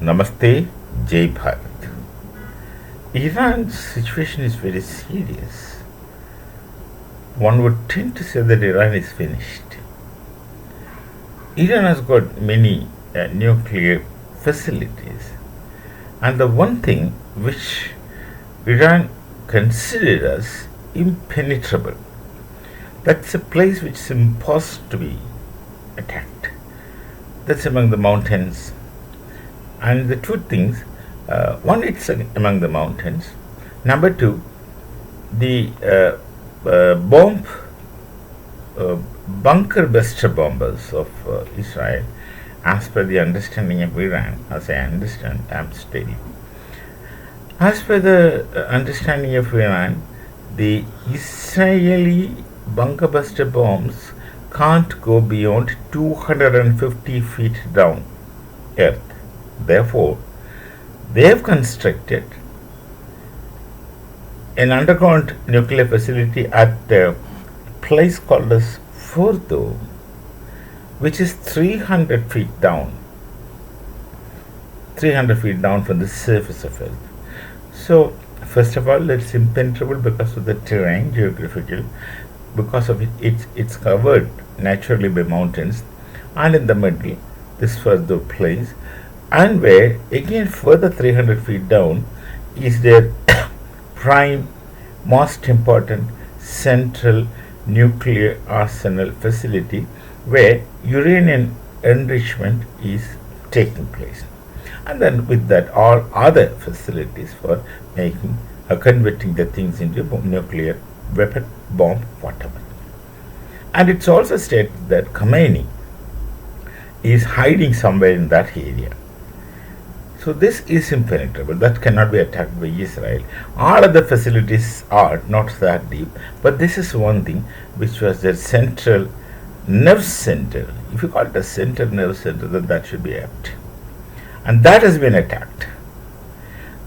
Namaste, Jai Bharat. Iran's situation is very serious. One would tend to say that Iran is finished. Iran has got many nuclear facilities, and the one thing which Iran considered as impenetrable, that's a place which is impossible to be attacked. That's among the mountains. And the two things, one, it's among the mountains. Number two, the bomb bunker buster bombers of Israel, as per the understanding of Iran, as I understand, I'm stating. As per the understanding of Iran, the Israeli bunker buster bombs can't go beyond 250 feet down earth. Therefore, they have constructed an underground nuclear facility at a place called as Furdow, which is 300 feet down. 300 feet down from the surface of Earth. So, first of all, it's impenetrable because of the terrain, geographical, because of it's covered naturally by mountains, and in the middle, this Furdow place, and where again further 300 feet down is their prime, most important central nuclear arsenal facility where uranium enrichment is taking place. And then with that, all other facilities for making converting the things into nuclear weapon, bomb, whatever. And it's also stated that Khomeini is hiding somewhere in that area. So this is impenetrable. That cannot be attacked by Israel. All other facilities are not that deep, but this is one thing which was their central nerve center. If you call it a central nerve center, then that should be apt. And that has been attacked.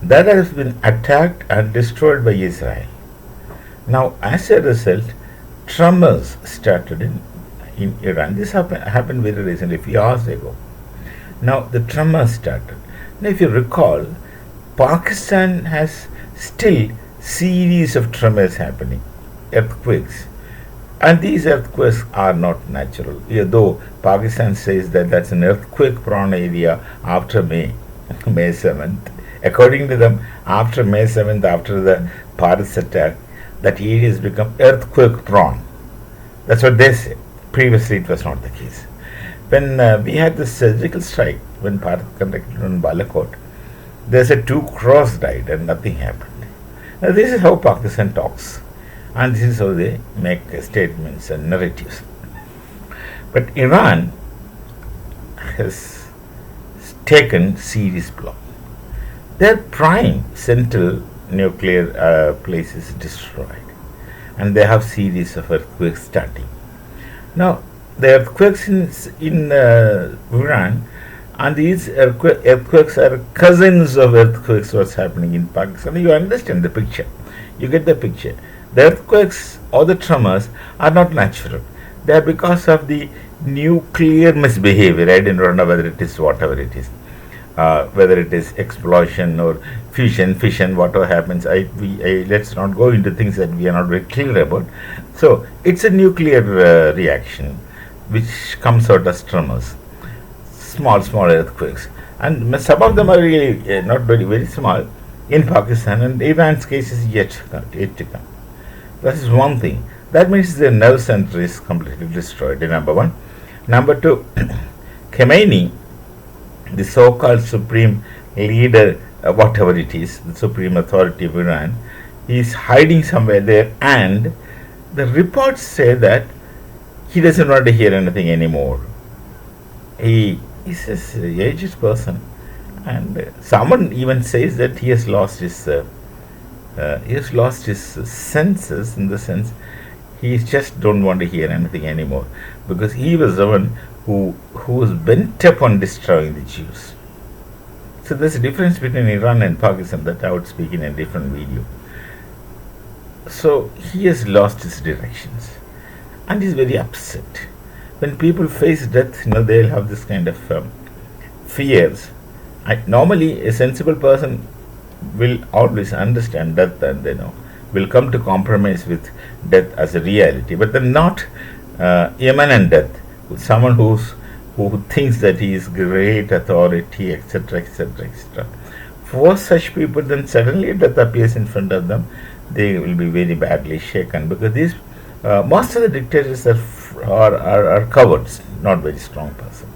That has been attacked and destroyed by Israel. Now, as a result, tremors started in Iran. This happened very recently, a few hours ago. Now, the tremors started. Now, if you recall, Pakistan has still series of tremors happening, earthquakes. And these earthquakes are not natural, though Pakistan says that that's an earthquake-prone area after May 7th. According to them, after May 7th, after the Paris attack, that area has become earthquake-prone. That's what they say. Previously, it was not the case. When we had the surgical strike, when Bharat conducted on Balakot, they said 2 crores died and nothing happened. Now, this is how Pakistan talks. And this is how they make statements and narratives. But Iran has taken serious blow. Their prime central nuclear place is destroyed, and they have series of earthquakes starting. Now, the earthquakes in Iran, and these earthquakes are cousins of earthquakes what's happening in Pakistan. You understand the picture. You get the picture. The earthquakes or the tremors are not natural. They are because of the nuclear misbehavior. I don't know whether it is whatever it is. Whether it is explosion or fission, whatever happens, let's not go into things that we are not very clear about. So, it's a nuclear reaction which comes out as tremors, small earthquakes, and some of them are really not very small in Pakistan, and Iran's case is yet to come. That is one thing. That means the nerve center is completely destroyed, number one. Number two, Khomeini, the so-called supreme leader, whatever it is, the supreme authority of Iran, is hiding somewhere there, and the reports say that he doesn't want to hear anything anymore. He is an aged person, and someone even says that he has lost his senses, in the sense he just don't want to hear anything anymore, because he was the one who was bent upon destroying the Jews. So there's a difference between Iran and Pakistan that I would speak in a different video. So he has lost his directions, and is very upset. When people face death, they'll have this kind of fears. Normally, a sensible person will always understand death, and will come to compromise with death as a reality. But then not imminent death. Someone who thinks that he is great authority, etc., etc., etc. For such people, then suddenly death appears in front of them, they will be very badly shaken, because these most of the dictators are cowards, not very strong person.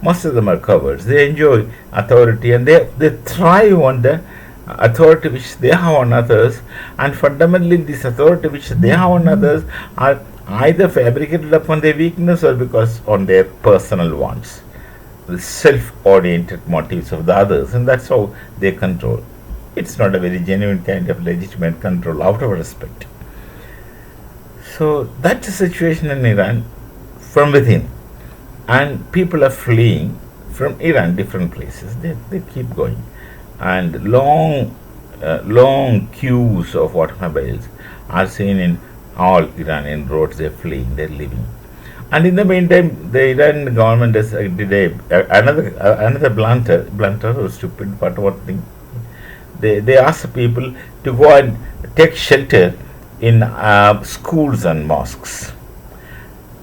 Most of them are cowards. They enjoy authority, and they thrive on the authority which they have on others, and fundamentally this authority which they have on others are either fabricated upon their weakness or because on their personal wants, the self-oriented motives of the others, and that's how they control. It's not a very genuine kind of legitimate control out of respect. So that's the situation in Iran from within, and people are fleeing from Iran, different places. They keep going, and long queues of automobiles are seen in all Iranian roads. They're fleeing, they're leaving. And in the meantime, the Iranian government has did another blunder or stupid, but one thing. They ask the people to go and take shelter in schools and mosques.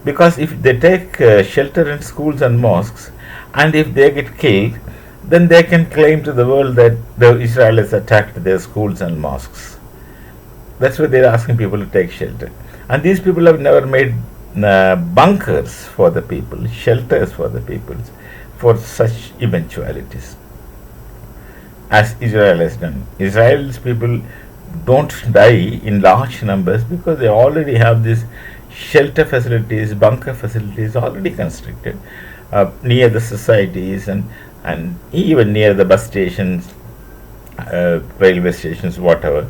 Because if they take shelter in schools and mosques, and if they get killed, then they can claim to the world that the Israelis attacked their schools and mosques. That's why they're asking people to take shelter. And these people have never made bunkers for the people, shelters for the people, for such eventualities, as Israel has done. Israel's people don't die in large numbers because they already have these shelter facilities, bunker facilities already constructed near the societies, and even near the bus stations, railway stations, whatever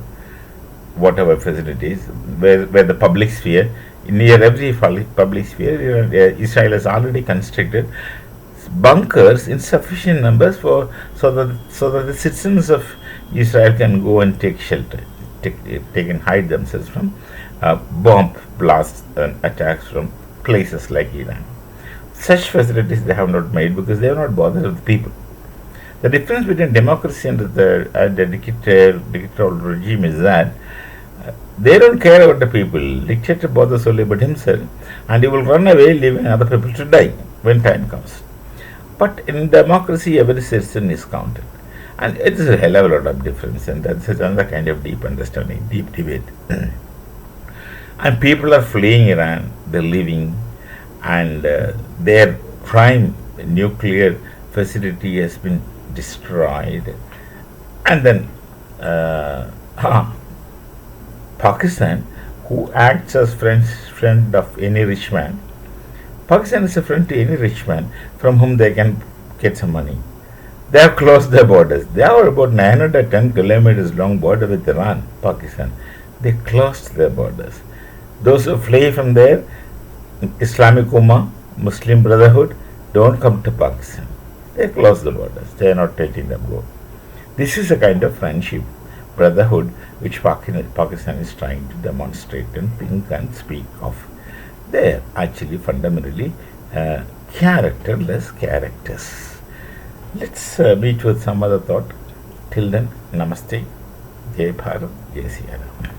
facilities, where the public sphere, near every public sphere, Israel has already constructed bunkers in sufficient numbers so that the citizens of Israel can go and take shelter, they can hide themselves from bomb blasts and attacks from places like Iran. Such facilities they have not made because they have not bothered with the people. The difference between democracy and the dictatorial regime is that they don't care about the people. Dictator bothers only about himself, and he will run away, leaving other people to die when time comes. But in democracy, every citizen is counted, and it is a hell of a lot of difference, and that's another kind of deep understanding, deep debate. And people are fleeing Iran, they're leaving, and their prime nuclear facility has been destroyed. And then Pakistan, who acts as friend of any rich man. Pakistan is a friend to any rich man from whom they can get some money. They have closed their borders. They have about 910 kilometers long border with Iran, Pakistan. They closed their borders. Those who flee from there, Islamic Ummah, Muslim Brotherhood, don't come to Pakistan. They close the borders. They are not letting them go. This is a kind of friendship, brotherhood, which Pakistan is trying to demonstrate and think and speak of. They are actually fundamentally characterless characters. Let's meet with some other thought. Till then, Namaste, Jai Bharat, Jai Siya Ram.